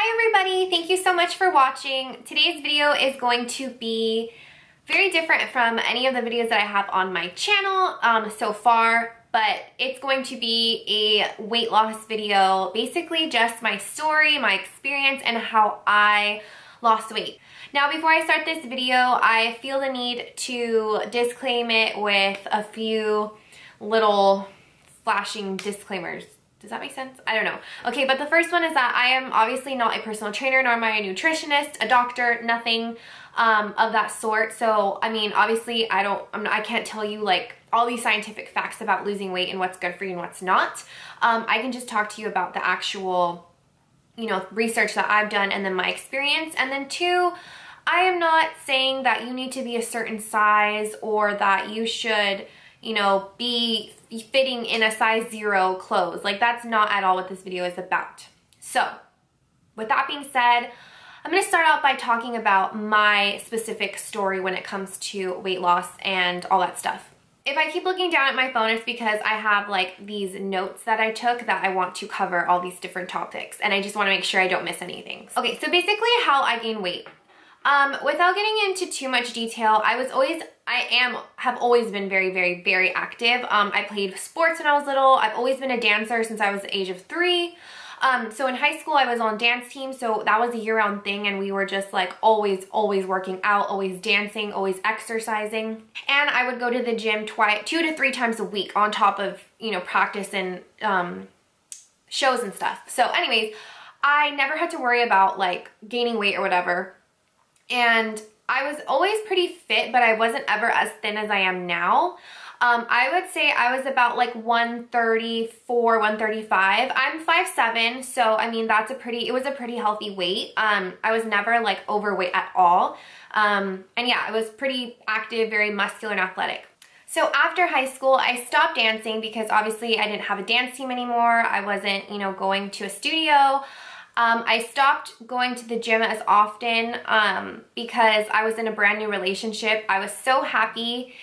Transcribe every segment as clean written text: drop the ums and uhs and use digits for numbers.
Hi everybody, thank you so much for watching. Today's video is going to be very different from any of the videos that I have on my channel so far, but it's going to be a weight loss video, basically just my story, my experience, and how I lost weight. Now before I start this video, I feel the need to disclaim it with a few little flashing disclaimers. Does that make sense? I don't know. Okay, but the first one is that I am obviously not a personal trainer, nor am I a nutritionist, a doctor, nothing of that sort. So, I mean, obviously I can't tell you like all these scientific facts about losing weight and what's good for you and what's not. I can just talk to you about the actual, research that I've done and then my experience. And then two, I am not saying that you need to be a certain size or that you should, be fitting in a size 0 clothes. Like, that's not at all what this video is about. So with that being said, I'm going to start out by talking about my specific story when it comes to weight loss and all that stuff. If I keep looking down at my phone, it's because I have like these notes that I took that I want to cover all these different topics, and I just want to make sure I don't miss anything. Okay, so basically how I gain weight. Without getting into too much detail, have always been very active. I played sports when I was little. I've always been a dancer since I was the age of 3. So in high school, I was on dance team, so that was a year-round thing, and we were just like always working out, always dancing, always exercising. And I would go to the gym 2 to 3 times a week on top of, practice and shows and stuff. So anyways, I never had to worry about like gaining weight or whatever. And I was always pretty fit, but I wasn't ever as thin as I am now. I would say I was about like 134, 135. I'm 5'7", so I mean it was a pretty healthy weight. I was never like overweight at all. And yeah, I was pretty active, very muscular and athletic. So after high school, I stopped dancing because obviously I didn't have a dance team anymore. I wasn't, going to a studio. I stopped going to the gym as often because I was in a brand new relationship. I was so happy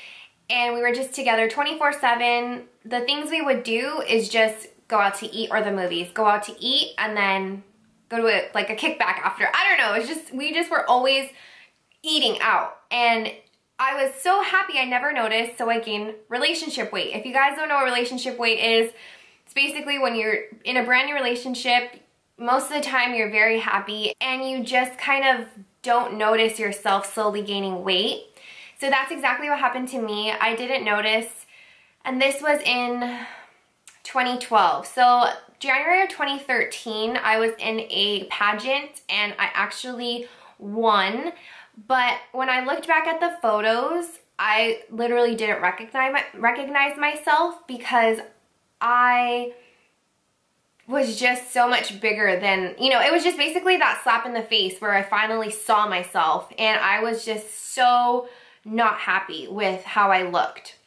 and we were just together 24/7. The things we would do is just go out to eat or the movies. Go out to eat and then go to a kickback after. I don't know. We just were always eating out. And I was so happy I never noticed, so I gained relationship weight. If you guys don't know what relationship weight is, it's basically when you're in a brand new relationship. Most of the time you're very happy and you just kind of don't notice yourself slowly gaining weight. So that's exactly what happened to me. I didn't notice, and this was in 2012. So January of 2013, I was in a pageant and I actually won. But when I looked back at the photos, I literally didn't recognize myself because I was just so much bigger than, it was just basically that slap in the face where I finally saw myself, and I was just so not happy with how I looked.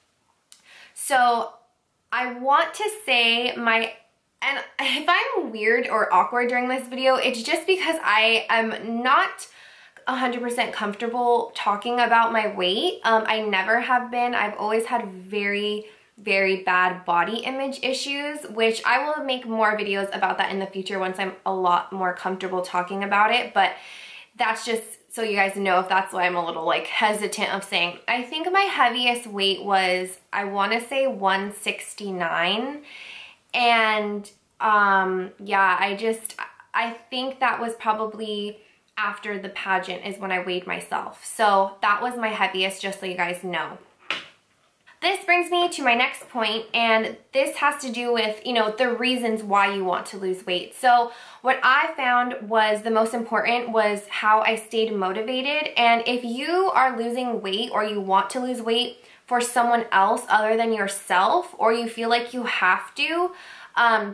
So I want to say and if I'm weird or awkward during this video, it's just because I am not 100% comfortable talking about my weight. I never have been. I've always had very bad body image issues, which I will make more videos about that in the future once I'm a lot more comfortable talking about it. But that's just so you guys know if that's why I'm a little like hesitant of saying. I think my heaviest weight was, I want to say 169. And yeah, I think that was probably after the pageant is when I weighed myself. So that was my heaviest, just so you guys know. This brings me to my next point, and this has to do with, the reasons why you want to lose weight. So what I found was the most important was how I stayed motivated. And if you are losing weight or you want to lose weight for someone else other than yourself, or you feel like you have to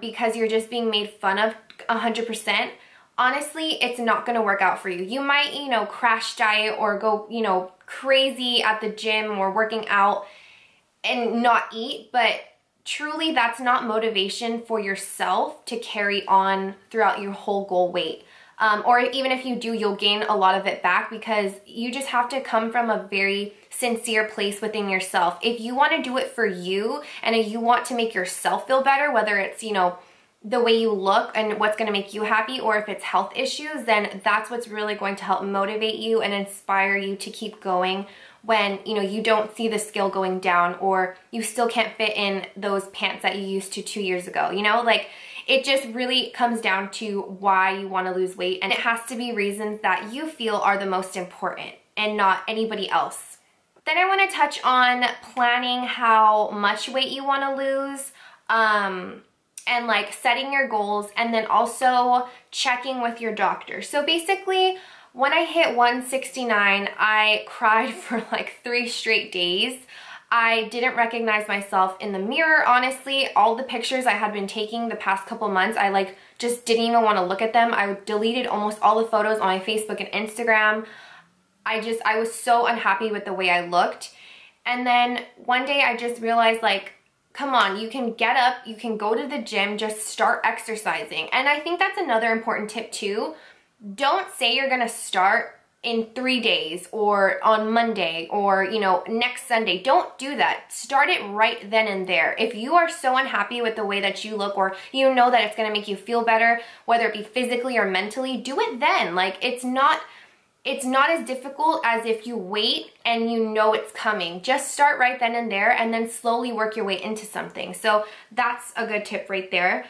because you're just being made fun of 100%, honestly, it's not going to work out for you. You might, crash diet or go, crazy at the gym or working out and not eat, but truly that's not motivation for yourself to carry on throughout your whole goal weight. Or even if you do, you'll gain a lot of it back because you just have to come from a very sincere place within yourself. If you want to do it for you and if you want to make yourself feel better, whether it's, the way you look and what's going to make you happy, or if it's health issues, then that's what's really going to help motivate you and inspire you to keep going when, you know, you don't see the scale going down, or you still can't fit in those pants that you used to 2 years ago, you know? Like, it just really comes down to why you want to lose weight, and it has to be reasons that you feel are the most important and not anybody else. Then I want to touch on planning how much weight you want to lose, and like setting your goals, and then also checking with your doctor. So basically, when I hit 169, I cried for like 3 straight days. I didn't recognize myself in the mirror, honestly. All the pictures I had been taking the past couple months, I like just didn't even want to look at them. I deleted almost all the photos on my Facebook and Instagram. I was so unhappy with the way I looked. And then one day I just realized, like, come on, you can get up, you can go to the gym, just start exercising. And I think that's another important tip too. Don't say you're gonna start in 3 days or on Monday or, you know, next Sunday. Don't do that. Start it right then and there. If you are so unhappy with the way that you look, or you know that it's gonna make you feel better, whether it be physically or mentally, do it then. Like, it's not as difficult as if you wait and you know it's coming. Just start right then and there, and then slowly work your way into something. So that's a good tip right there.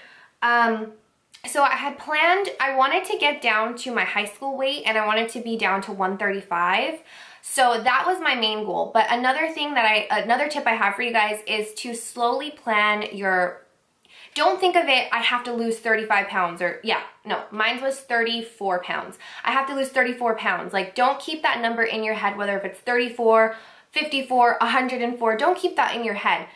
So I had planned, I wanted to get down to my high school weight, and I wanted to be down to 135. So that was my main goal. But another tip I have for you guys is to slowly plan your, don't think of it, I have to lose 35 pounds, or yeah, no, mine was 34 pounds. I have to lose 34 pounds. Like, don't keep that number in your head, whether if it's 34, 54, 104, don't keep that in your head.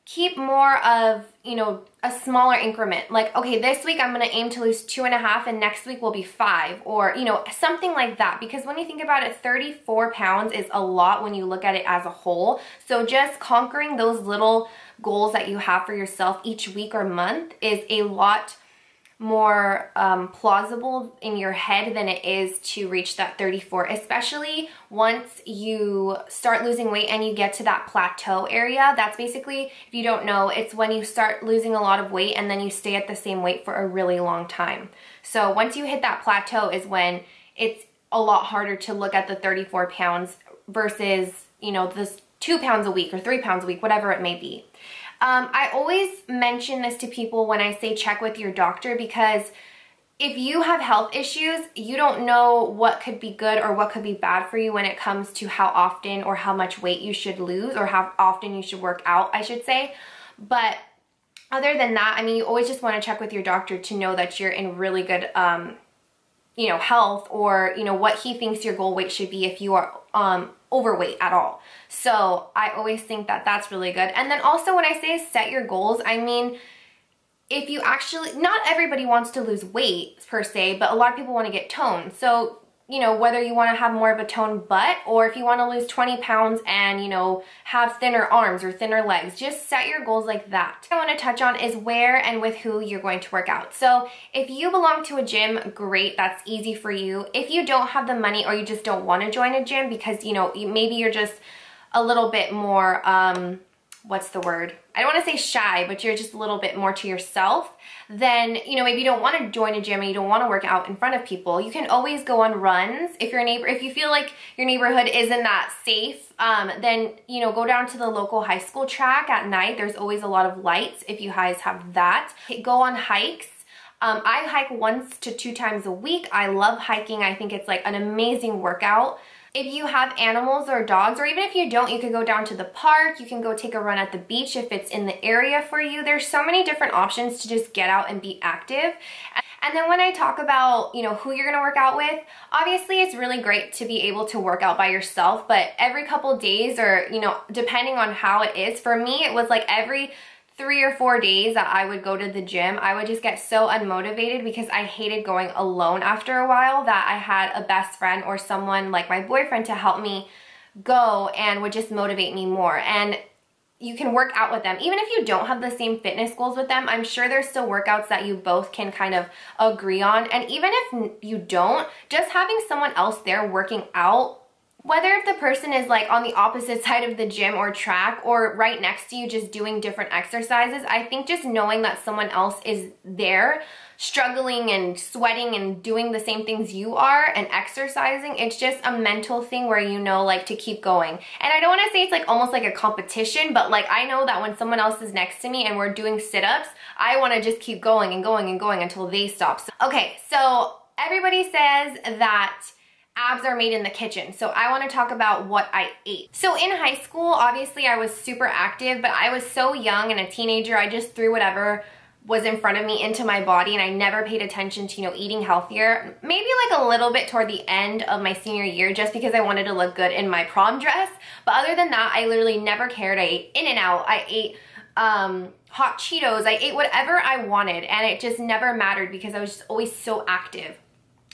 Keep more of, you know, a smaller increment. Like, okay, this week I'm gonna aim to lose 2.5, and next week will be 5, or, you know, something like that. Because when you think about it, 34 pounds is a lot when you look at it as a whole. So just conquering those little goals that you have for yourself each week or month is a lot more plausible in your head than it is to reach that 34, especially once you start losing weight and you get to that plateau area. That's basically, if you don't know, it's when you start losing a lot of weight and then you stay at the same weight for a really long time. So once you hit that plateau is when it's a lot harder to look at the 34 pounds versus, you know, this 2 pounds a week or 3 pounds a week, whatever it may be. I always mention this to people when I say check with your doctor, because if you have health issues, you don't know what could be good or what could be bad for you when it comes to how often or how much weight you should lose, or how often you should work out, I should say. But other than that, I mean, you always just want to check with your doctor to know that you're in really good, you know, health, or, you know, what he thinks your goal weight should be if you are overweight at all. So I always think that that's really good. And then also, when I say set your goals, I mean, if you actually, not everybody wants to lose weight per se, but a lot of people want to get toned. So, you know, whether you want to have more of a toned butt, or if you want to lose 20 pounds and, you know, have thinner arms or thinner legs, just set your goals like that. What I want to touch on is where and with who you're going to work out. So if you belong to a gym, great, that's easy for you. If you don't have the money, or you just don't want to join a gym because, you know, maybe you're just a little bit more, what's the word? I don't want to say shy, but you're just a little bit more to yourself, then, you know, maybe you don't want to join a gym and you don't want to work out in front of people. You can always go on runs. If you feel like your neighborhood isn't that safe, then, you know, go down to the local high school track at night. There's always a lot of lights if you guys have that. Go on hikes. I hike 1 to 2 times a week. I love hiking. I think it's like an amazing workout. If you have animals or dogs, or even if you don't, you could go down to the park. You can go take a run at the beach if it's in the area for you. There's so many different options to just get out and be active. And then when I talk about, you know, who you're gonna work out with, obviously it's really great to be able to work out by yourself, but every couple days, or, you know, depending on how it is, for me, it was like every 3 or 4 days that I would go to the gym, I would just get so unmotivated because I hated going alone after a while, that I had a best friend or someone like my boyfriend to help me go and would just motivate me more. And you can work out with them. Even if you don't have the same fitness goals with them, I'm sure there's still workouts that you both can kind of agree on. And even if you don't, just having someone else there working out Whether if the person is like on the opposite side of the gym or track or right next to you just doing different exercises, I think just knowing that someone else is there struggling and sweating and doing the same things you are and exercising, it's just a mental thing where you know like to keep going. And I don't want to say it's like almost like a competition, but like I know that when someone else is next to me and we're doing sit-ups, I want to just keep going and going and going until they stop. Okay, so everybody says that abs are made in the kitchen. So I want to talk about what I ate. So in high school, obviously I was super active, but I was so young and a teenager, I just threw whatever was in front of me into my body and I never paid attention to, you know, eating healthier. Maybe like a little bit toward the end of my senior year just because I wanted to look good in my prom dress. But other than that, I literally never cared. I ate In-N-Out, I ate hot Cheetos, I ate whatever I wanted and it just never mattered because I was just always so active.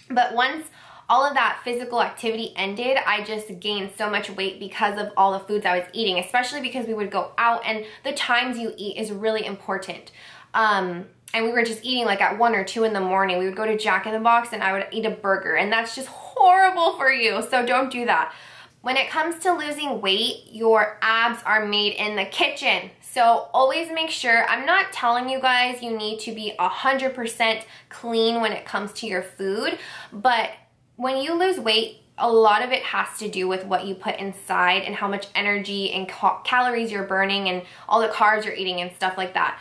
But once all of that physical activity ended, I just gained so much weight because of all the foods I was eating, especially because we would go out and the times you eat is really important. And we were just eating like at 1 or 2 in the morning. We would go to Jack in the Box and I would eat a burger and that's just horrible for you, so don't do that. When it comes to losing weight, your abs are made in the kitchen. So always make sure, I'm not telling you guys you need to be 100% clean when it comes to your food, but when you lose weight, a lot of it has to do with what you put inside and how much energy and calories you're burning and all the carbs you're eating and stuff like that.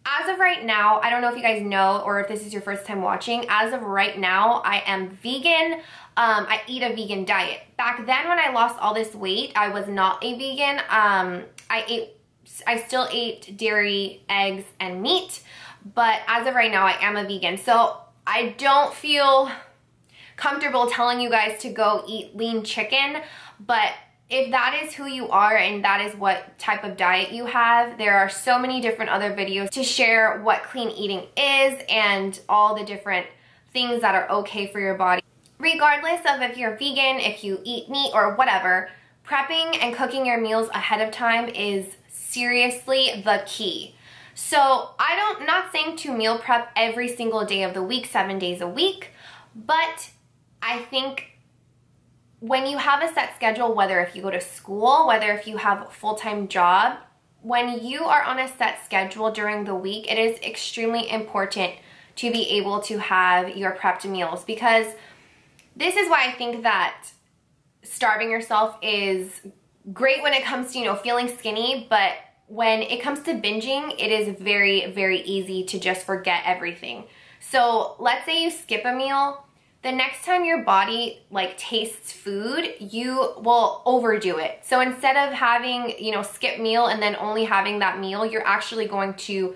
As of right now, I don't know if you guys know or if this is your first time watching, as of right now, I am vegan. I eat a vegan diet. Back then when I lost all this weight, I was not a vegan. I still ate dairy, eggs, and meat, but as of right now, I am a vegan. So I don't feel comfortable telling you guys to go eat lean chicken, but if that is who you are and that is what type of diet you have, there are so many different other videos to share what clean eating is and all the different things that are okay for your body. Regardless of if you're vegan, if you eat meat or whatever, prepping and cooking your meals ahead of time is seriously the key. So I'm not saying to meal prep every single day of the week, 7 days a week, but I think when you have a set schedule, whether if you go to school, whether if you have a full-time job, when you are on a set schedule during the week, it is extremely important to be able to have your prepped meals, because this is why I think that starving yourself is great when it comes to, you know, feeling skinny, but when it comes to binging, it is very, very easy to just forget everything. So let's say you skip a meal, the next time your body like tastes food, you will overdo it. So instead of having, you know, skip meal and then only having that meal, you're actually going to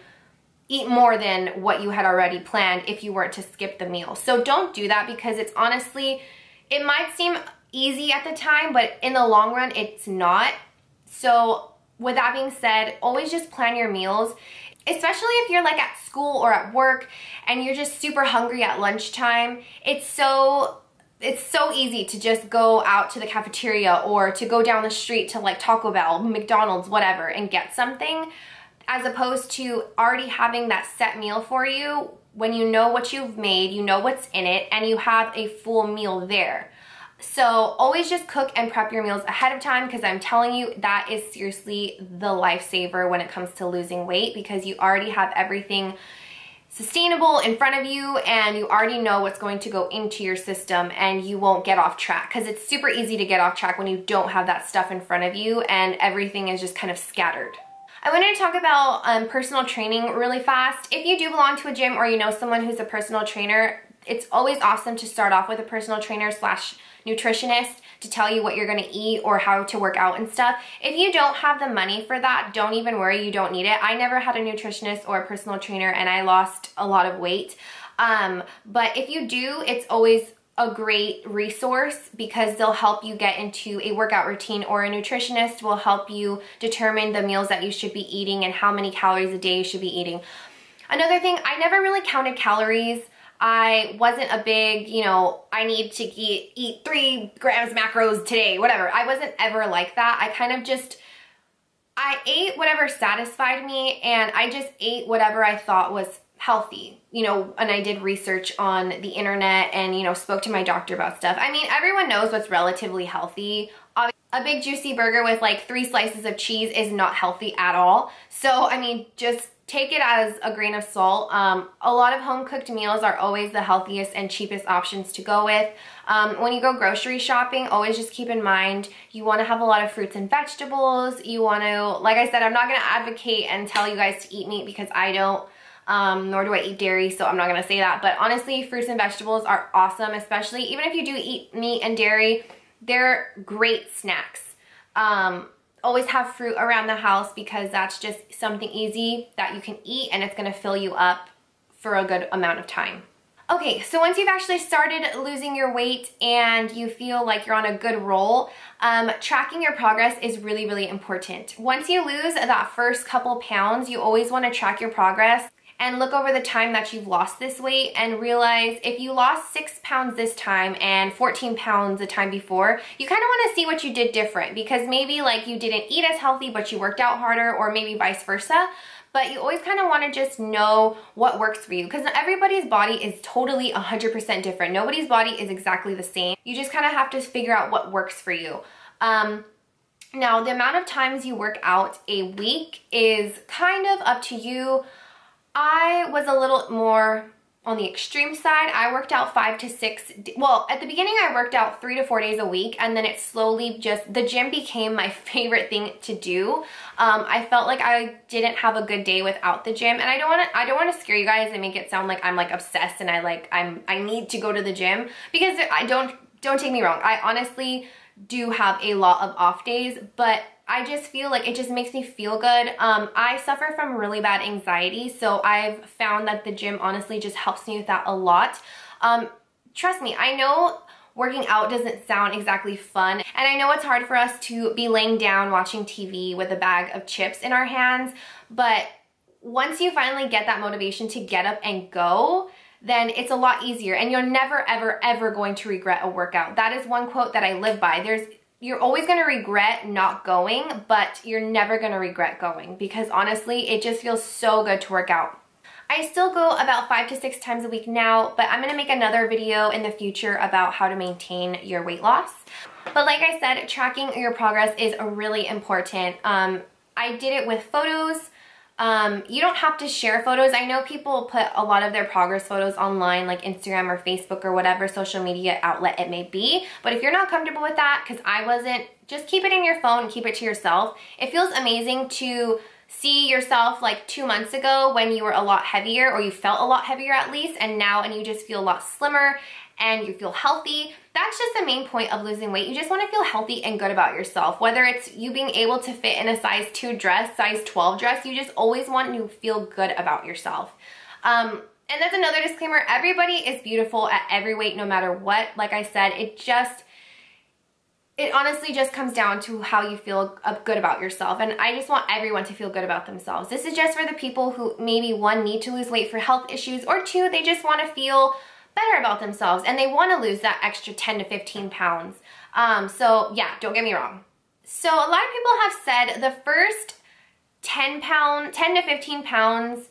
eat more than what you had already planned if you weren't to skip the meal. So don't do that, because it's honestly, it might seem easy at the time, but in the long run, it's not. So with that being said, always just plan your meals, especially if you're like at school or at work and you're just super hungry at lunchtime. It's so easy to just go out to the cafeteria or to go down the street to like Taco Bell, McDonald's, whatever, and get something, as opposed to already having that set meal for you when you know what you've made, you know what's in it, and you have a full meal there. So always just cook and prep your meals ahead of time, because I'm telling you, that is seriously the lifesaver when it comes to losing weight, because you already have everything sustainable in front of you and you already know what's going to go into your system, and you won't get off track, because it's super easy to get off track when you don't have that stuff in front of you and everything is just kind of scattered. I wanted to talk about personal training really fast. If you do belong to a gym or you know someone who's a personal trainer, it's always awesome to start off with a personal trainer / nutritionist to tell you what you're gonna eat or how to work out and stuff. If you don't have the money for that, don't even worry, you don't need it. I never had a nutritionist or a personal trainer and I lost a lot of weight. But if you do, it's always a great resource, because they'll help you get into a workout routine, or a nutritionist will help you determine the meals that you should be eating and how many calories a day you should be eating. Another thing, I never really counted calories. I wasn't a big, you know, I need to eat 3 grams macros today, whatever. I wasn't ever like that. I kind of just, I ate whatever satisfied me, and I just ate whatever I thought was healthy, you know, and I did research on the internet and, you know, spoke to my doctor about stuff. I mean, everyone knows what's relatively healthy. A big juicy burger with like 3 slices of cheese is not healthy at all. So, I mean, just take it as a grain of salt. A lot of home cooked meals are always the healthiest and cheapest options to go with. When you go grocery shopping, always just keep in mind you want to have a lot of fruits and vegetables. You want to, like I said, I'm not going to advocate and tell you guys to eat meat because I don't, nor do I eat dairy, so I'm not going to say that. But honestly, fruits and vegetables are awesome, especially even if you do eat meat and dairy, they're great snacks. Always have fruit around the house because that's just something easy that you can eat and it's going to fill you up for a good amount of time. Okay, so once you've actually started losing your weight and you feel like you're on a good roll, tracking your progress is really, really important. Once you lose that first couple pounds, you always want to track your progress and look over the time that you've lost this weight and realize if you lost 6 pounds this time and 14 pounds the time before, you kind of want to see what you did different because maybe like you didn't eat as healthy but you worked out harder, or maybe vice versa. But you always kind of want to just know what works for you because everybody's body is totally 100% different. Nobody's body is exactly the same. You just kind of have to figure out what works for you. Now, the amount of times you work out a week is kind of up to you. I was a little more on the extreme side. I worked out 5 to 6, well, at the beginning I worked out 3 to 4 days a week, and then it slowly just, the gym became my favorite thing to do. I felt like I didn't have a good day without the gym, and I don't want to scare you guys and make it sound like I'm like obsessed and I need to go to the gym, because don't take me wrong. I honestly do have a lot of off days, but I just feel like it just makes me feel good. I suffer from really bad anxiety, so I've found that the gym honestly just helps me with that a lot. Trust me, I know working out doesn't sound exactly fun, and I know it's hard for us to be laying down watching TV with a bag of chips in our hands, but once you finally get that motivation to get up and go, then it's a lot easier, and you're never, ever, ever going to regret a workout. That is one quote that I live by. You're always going to regret not going, but you're never going to regret going because honestly, it just feels so good to work out. I still go about 5 to 6 times a week now, but I'm going to make another video in the future about how to maintain your weight loss. But like I said, tracking your progress is really important. I did it with photos. You don't have to share photos. I know people put a lot of their progress photos online, like Instagram or Facebook or whatever social media outlet it may be. But if you're not comfortable with that, because I wasn't, just keep it in your phone and keep it to yourself. It feels amazing to see yourself like 2 months ago when you were a lot heavier, or you felt a lot heavier at least, and now you just feel a lot slimmer and you feel healthy. That's just the main point of losing weight. You just want to feel healthy and good about yourself. Whether it's you being able to fit in a size 2 dress, size 12 dress, you just always want to feel good about yourself. And that's another disclaimer. Everybody is beautiful at every weight, no matter what. Like I said, it honestly just comes down to how you feel good about yourself. And I just want everyone to feel good about themselves. This is just for the people who maybe 1, need to lose weight for health issues, or 2, they just want to feel better about themselves and they want to lose that extra 10 to 15 pounds. So yeah, don't get me wrong. So a lot of people have said the first 10 to 15 pounds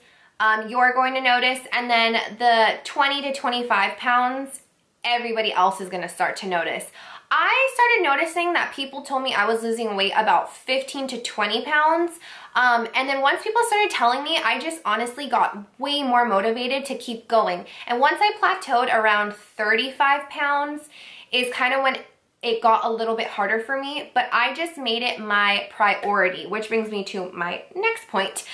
you're going to notice, and then the 20 to 25 pounds everybody else is going to start to notice. I started noticing that people told me I was losing weight about 15 to 20 pounds. And then once people started telling me, I just honestly got way more motivated to keep going. And once I plateaued around 35 pounds is kind of when it got a little bit harder for me, but I just made it my priority, which brings me to my next point,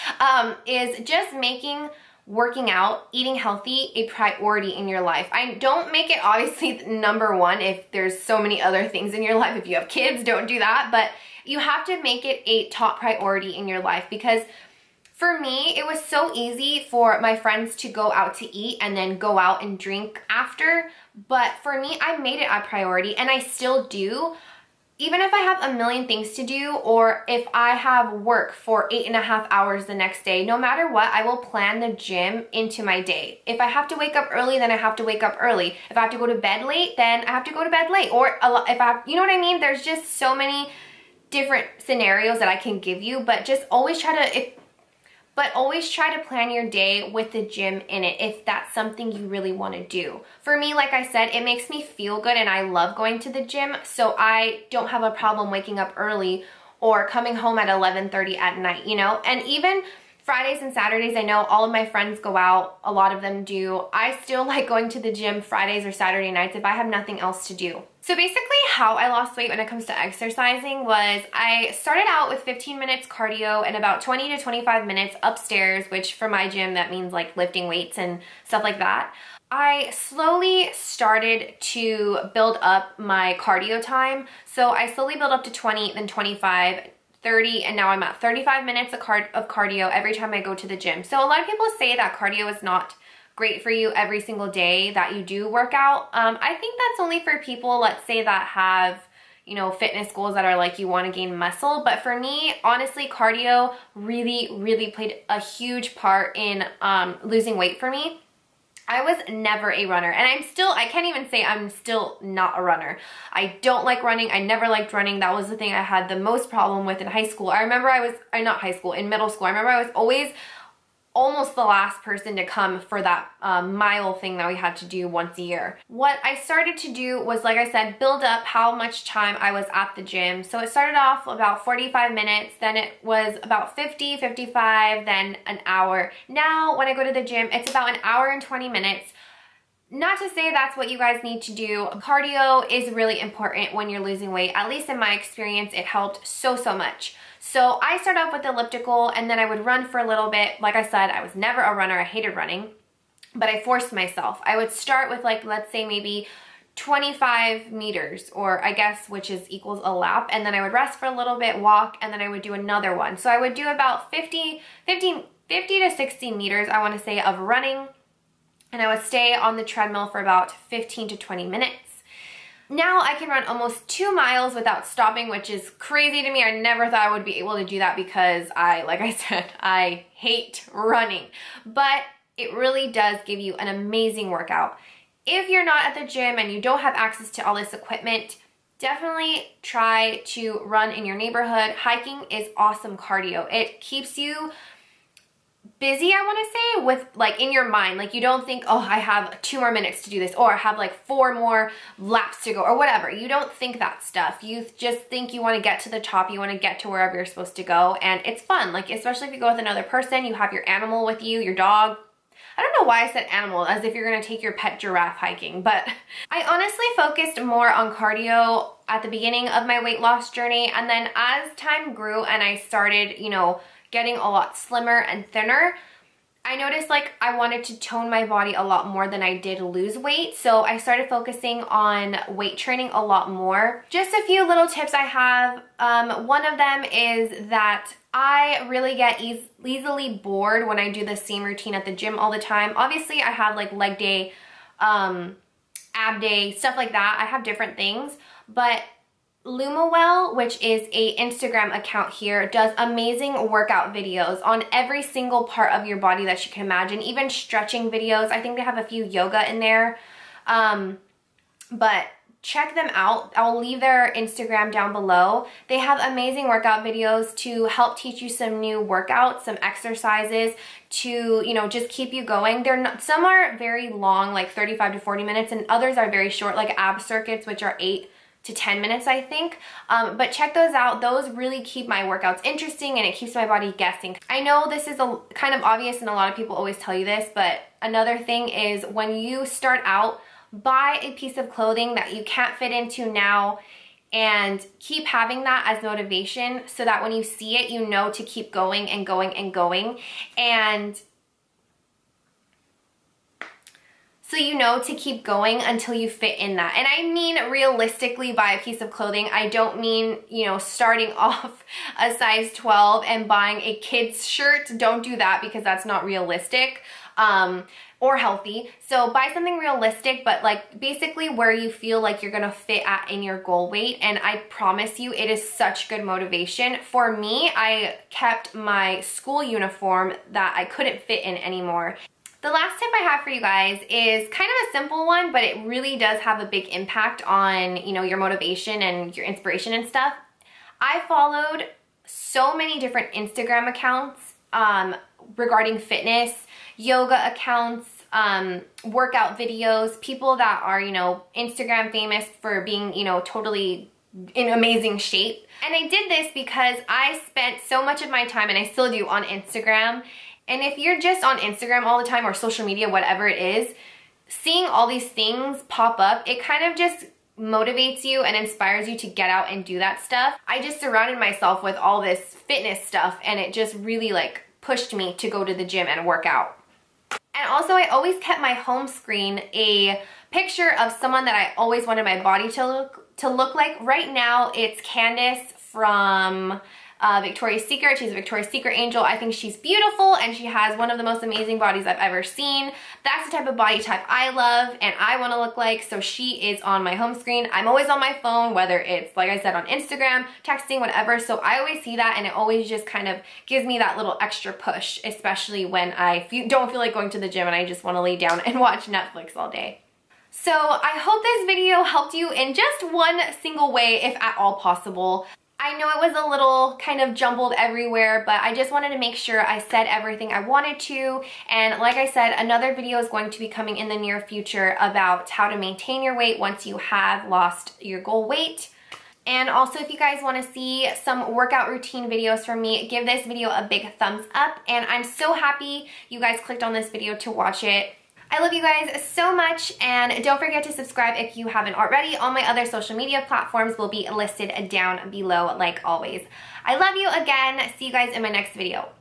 is just making working out, eating healthy, a priority in your life. I don't make it obviously number 1 if there's so many other things in your life. If you have kids, don't do that, but you have to make it a top priority in your life, because for me, it was so easy for my friends to go out to eat and then go out and drink after, but for me, I made it a priority, and I still do. Even if I have a million things to do, or if I have work for 8.5 hours the next day, no matter what, I will plan the gym into my day. If I have to wake up early, then I have to wake up early. If I have to go to bed late, then I have to go to bed late. Or if I have, you know what I mean? There's just so many different scenarios that I can give you, but just always try to, but always try to plan your day with the gym in it if that's something you really want to do. For me, like I said, it makes me feel good and I love going to the gym, so I don't have a problem waking up early or coming home at 11:30 at night, you know? And even Fridays and Saturdays, I know all of my friends go out, a lot of them do. I still like going to the gym Fridays or Saturday nights if I have nothing else to do. So basically how I lost weight when it comes to exercising was I started out with 15 minutes cardio and about 20 to 25 minutes upstairs, which for my gym, that means like lifting weights and stuff like that. I slowly started to build up my cardio time. So I slowly built up to 20, then 25, 30, and now I'm at 35 minutes of cardio every time I go to the gym. So a lot of people say that cardio is not great for you every single day that you do work out. I think that's only for people, let's say, that have, you know, fitness goals that are like you want to gain muscle. But for me, honestly, cardio really played a huge part in losing weight for me. I was never a runner, and I can't even say I'm still not a runner. I don't like running. I never liked running. That was the thing I had the most problem with in high school. I remember not high school, in middle school. I remember I was always almost the last person to come for that mile thing that we had to do once a year. What I started to do was, like I said, build up how much time I was at the gym. So it started off about 45 minutes, then it was about 50, 55, then an hour. Now when I go to the gym, it's about an hour and 20 minutes. Not to say that's what you guys need to do. Cardio is really important when you're losing weight. At least in my experience, it helped so much. So I started off with elliptical, and then I would run for a little bit. Like I said, I was never a runner. I hated running, but I forced myself. I would start with, like, let's say maybe 25 meters, or I guess, which is equals a lap, and then I would rest for a little bit, walk, and then I would do another one. So I would do about 50 to 60 meters, I want to say, of running, and I would stay on the treadmill for about 15 to 20 minutes. Now I can run almost 2 miles without stopping, which is crazy to me. I never thought I would be able to do that because like I said, I hate running. But it really does give you an amazing workout. If you're not at the gym and you don't have access to all this equipment, definitely try to run in your neighborhood. Hiking is awesome cardio. It keeps you busy, I want to say, with, like, in your mind. Like, you don't think, oh, I have 2 more minutes to do this, or I have like 4 more laps to go, or whatever. You don't think that stuff. You just think you want to get to the top. You want to get to wherever you're supposed to go, and it's fun. Like, especially if you go with another person, you have your animal with you, your dog. I don't know why I said animal, as if you're going to take your pet giraffe hiking, but I honestly focused more on cardio at the beginning of my weight loss journey, and then as time grew and I started, you know, getting a lot slimmer and thinner, I noticed like I wanted to tone my body a lot more than I did lose weight. So I started focusing on weight training a lot more. Just a few little tips I have. One of them is that I really get easily bored when I do the same routine at the gym all the time. Obviously I have like leg day, ab day, stuff like that. I have different things, but Lumawell, which is a Instagram account here, does amazing workout videos on every single part of your body that you can imagine, even stretching videos. I think they have a few yoga in there, but check them out. I'll leave their Instagram down below. They have amazing workout videos to help teach you some new workouts, some exercises to, you know, just keep you going. Some are very long, like 35 to 40 minutes, and others are very short, like ab circuits, which are 8 to 10 minutes, I think. But check those out. Those really keep my workouts interesting, and it keeps my body guessing. I know this is a kind of obvious, and a lot of people always tell you this, but another thing is when you start out, buy a piece of clothing that you can't fit into now, and keep having that as motivation so that when you see it, you know to keep going and going and going. And so you know to keep going until you fit in that. And I mean realistically buy a piece of clothing. I don't mean, you know, starting off a size 12 and buying a kid's shirt. Don't do that because that's not realistic or healthy. So buy something realistic, but like basically where you feel like you're gonna fit at in your goal weight. And I promise you, it is such good motivation. For me, I kept my school uniform that I couldn't fit in anymore. The last tip I have for you guys is kind of a simple one, but it really does have a big impact on, you know, your motivation and your inspiration and stuff. I followed so many different Instagram accounts regarding fitness, yoga accounts, workout videos, people that are, you know, Instagram famous for being, you know, totally in amazing shape. And I did this because I spent so much of my time, and I still do, on Instagram. And if you're just on Instagram all the time, or social media, whatever it is, seeing all these things pop up, it kind of just motivates you and inspires you to get out and do that stuff. I just surrounded myself with all this fitness stuff, and it just really like pushed me to go to the gym and work out. And also, I always kept my home screen a picture of someone that I always wanted my body to look like. Right now, it's Candace from Victoria's Secret. She's a Victoria's Secret angel. I think she's beautiful, and she has one of the most amazing bodies I've ever seen. That's the type of body type I love and I want to look like, so she is on my home screen. I'm always on my phone, whether it's, like I said, on Instagram, texting, whatever, so I always see that, and it always just kind of gives me that little extra push, especially when I don't feel like going to the gym and I just want to lay down and watch Netflix all day. So I hope this video helped you in just one single way, if at all possible. I know it was a little kind of jumbled everywhere, but I just wanted to make sure I said everything I wanted to. And like I said, another video is going to be coming in the near future about how to maintain your weight once you have lost your goal weight. And also, if you guys want to see some workout routine videos from me, give this video a big thumbs up. And I'm so happy you guys clicked on this video to watch it. I love you guys so much, and don't forget to subscribe if you haven't already. All my other social media platforms will be listed down below like always. I love you again. See you guys in my next video.